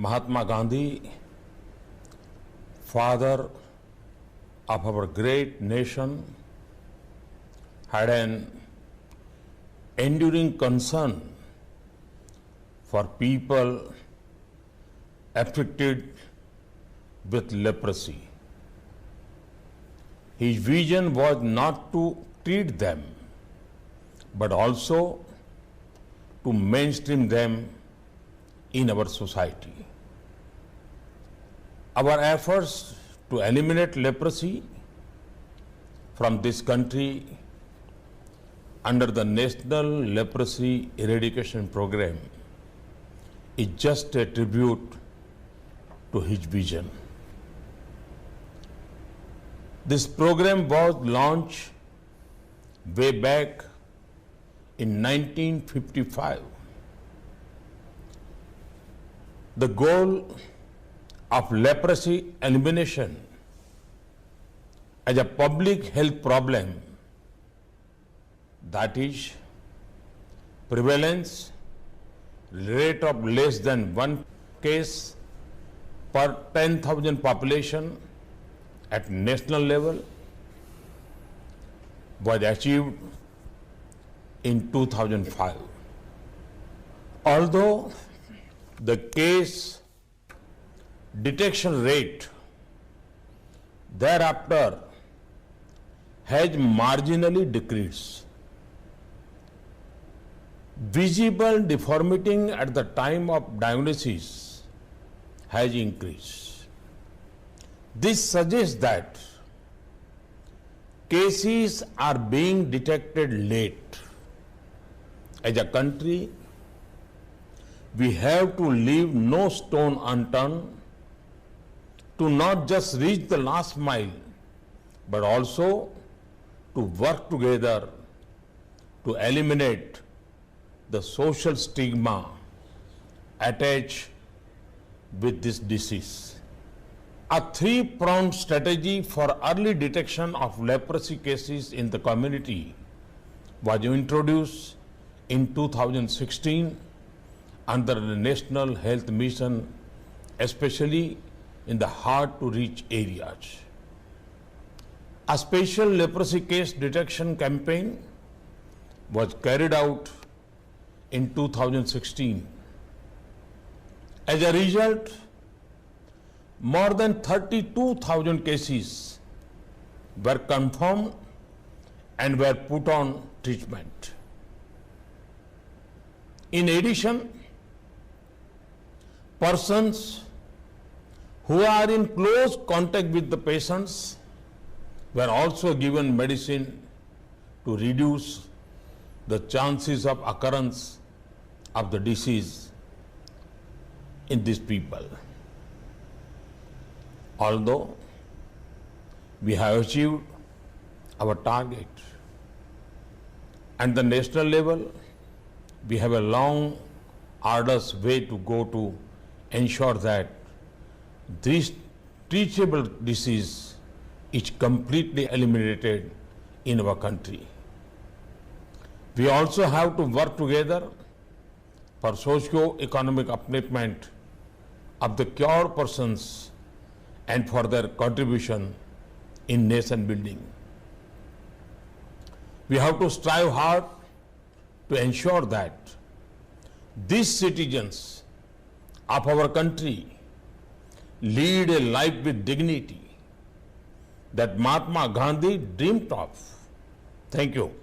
Mahatma Gandhi, father of our great nation, had an enduring concern for people afflicted with leprosy. His vision was not to treat them, but also to mainstream them in our society. Our efforts to eliminate leprosy from this country under the National Leprosy Eradication Program is just a tribute to his vision. This program was launched way back in 1955. The goal of leprosy elimination as a public health problem, that is, prevalence rate of less than one case per 10,000 population at national level, was achieved in 2005. Although the case detection rate thereafter has marginally decreased, visible deformity at the time of diagnosis has increased. This suggests that cases are being detected late. As a country, we have to leave no stone unturned to not just reach the last mile, but also to work together to eliminate the social stigma attached with this disease. A three-pronged strategy for early detection of leprosy cases in the community was introduced in 2016 under the National Health Mission, especially in the hard-to-reach areas. A special leprosy case detection campaign was carried out in 2016. As a result, more than 32,000 cases were confirmed and were put on treatment. In addition, persons who are in close contact with the patients were also given medicine to reduce the chances of occurrence of the disease in these people. Although we have achieved our target, at the national level, we have a long, arduous way to go to ensure that this treatable disease is completely eliminated in our country. We also have to work together for socio-economic upliftment of the cured persons and for their contribution in nation building. We have to strive hard to ensure that these citizens of our country lead a life with dignity that Mahatma Gandhi dreamed of. Thank you.